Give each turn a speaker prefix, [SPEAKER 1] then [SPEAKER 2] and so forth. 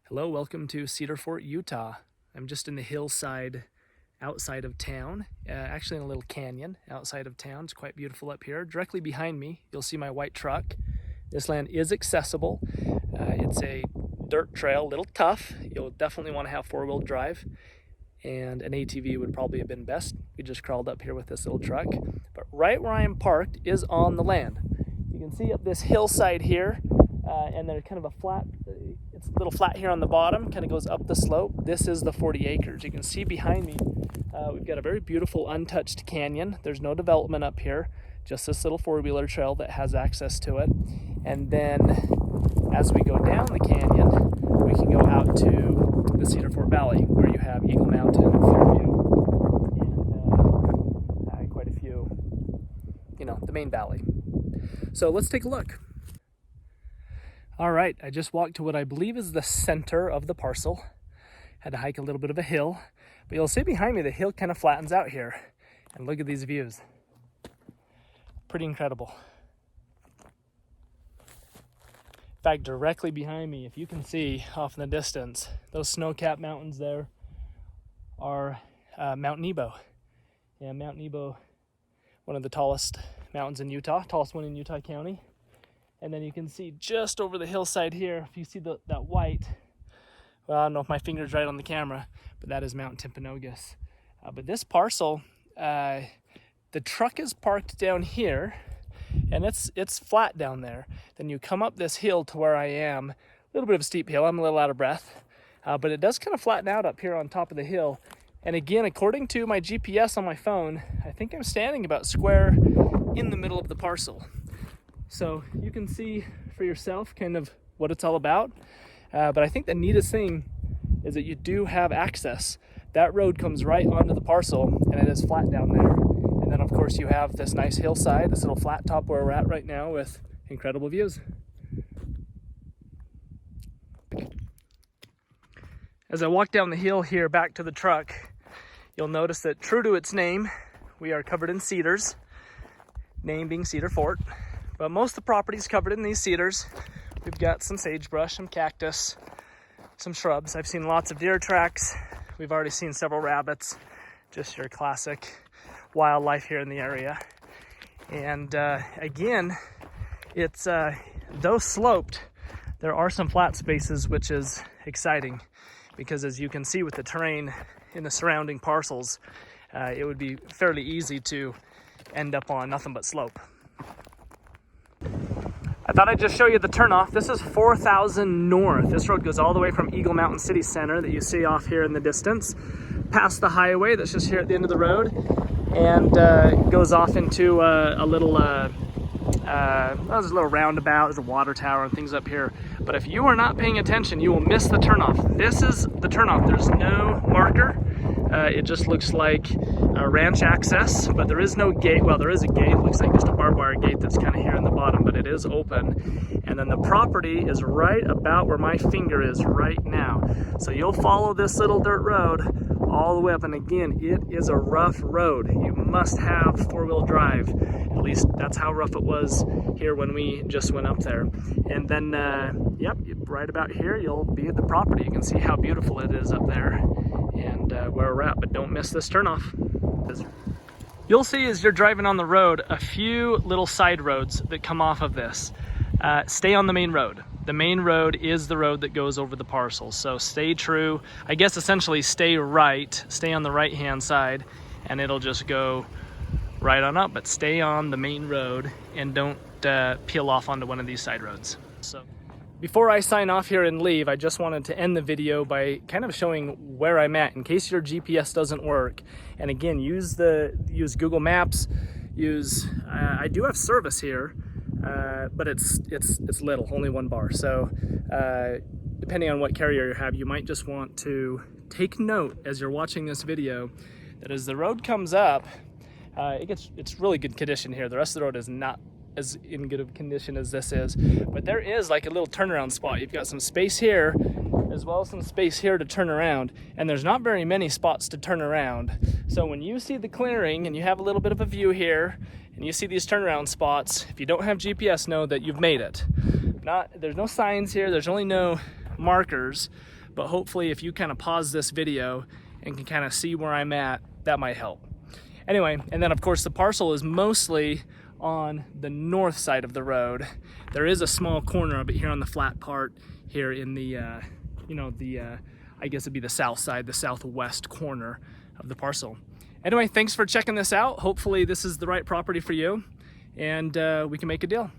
[SPEAKER 1] Hello, welcome to Cedar Fort, Utah. I'm just in the hillside outside of town, actually in a little canyon outside of town. It's quite beautiful up here. Directly behind me, you'll see my white truck. This land is accessible. It's a dirt trail, a little tough. You'll definitely want to have four-wheel drive, and an ATV would probably have been best. We just crawled up here with this little truck. But right where I am parked is on the land. You can see up this hillside here, and there's kind of a flat, it's a little flat here on the bottom, kind of goes up the slope. This is the 40 acres. You can see behind me, we've got a very beautiful untouched canyon. There's no development up here, just this little four-wheeler trail that has access to it. And then as we go down the canyon, we can go out to the Cedar Fort Valley, where you have Eagle Mountain, Fairview, and quite a few, the main valley. So let's take a look. All right, I just walked to what I believe is the center of the parcel. Had to hike a little bit of a hill, but you'll see behind me the hill kind of flattens out here. And look at these views. Pretty incredible. In fact, directly behind me, if you can see off in the distance, those snow-capped mountains there are Mount Nebo. Yeah, Mount Nebo, one of the tallest mountains in Utah, tallest one in Utah County. And then you can see just over the hillside here, if you see that white, well, I don't know if my finger's right on the camera, but that is Mount Timpanogos. But this parcel, the truck is parked down here, and it's flat down there. Then you come up this hill to where I am, a little bit of a steep hill, I'm a little out of breath, but it does kind of flatten out up here on top of the hill. And again, according to my GPS on my phone, I think I'm standing about square in the middle of the parcel. So you can see for yourself kind of what it's all about. But I think the neatest thing is that you do have access. That road comes right onto the parcel, and it is flat down there. And then of course you have this nice hillside, this little flat top where we're at right now with incredible views. As I walk down the hill here back to the truck, you'll notice that true to its name, we are covered in cedars, name being Cedar Fort. But most of the property is covered in these cedars. We've got some sagebrush, some cactus, some shrubs. I've seen lots of deer tracks. We've already seen several rabbits, just your classic wildlife here in the area. And again, it's though sloped, there are some flat spaces, which is exciting because as you can see with the terrain in the surrounding parcels, it would be fairly easy to end up on nothing but slope. I thought I'd just show you the turnoff. This is 4,000 north. This road goes all the way from Eagle Mountain City Center that you see off here in the distance, past the highway that's just here at the end of the road, and goes off into a little, there's a little roundabout, there's a water tower and things up here. But if you are not paying attention, you will miss the turnoff. This is the turnoff. There's no marker. It just looks like ranch access, but there is no gate. Well, there is a gate. It looks like just a barbed wire gate that's kind of here in the bottom, but it is open. And then the property is right about where my finger is right now. So you'll follow this little dirt road all the way up. And again, it is a rough road. You must have four-wheel drive. At least that's how rough it was here when we just went up there. And then, yep, right about here, you'll be at the property. You can see how beautiful it is up there and where we're at, but don't miss this turnoff. You'll see as you're driving on the road a few little side roads that come off of this. Stay on the main road. The main road is the road that goes over the parcel, so stay true. I guess essentially stay right, stay on the right hand side, and it'll just go right on up, but stay on the main road and don't peel off onto one of these side roads. So before I sign off here and leave, I just wanted to end the video by kind of showing where I'm at in case your GPS doesn't work. And again, use Google Maps. I do have service here, but it's little, only 1 bar. So depending on what carrier you have, you might just want to take note as you're watching this video that as the road comes up, it's really good condition here. The rest of the road is not as in good of condition as this is, but there is like a little turnaround spot. You've got some space here as well as some space here to turn around, and there's not very many spots to turn around. So when you see the clearing and you have a little bit of a view here and you see these turnaround spots, if you don't have GPS, know that you've made it. There's no signs here, there's only no markers, but hopefully if you kind of pause this video and can kind of see where I'm at, that might help. Anyway, and then of course the parcel is mostly on the north side of the road. There is a small corner of it here on the flat part here in the, I guess it'd be the south side, the southwest corner of the parcel. Anyway, thanks for checking this out. Hopefully this is the right property for you, and we can make a deal.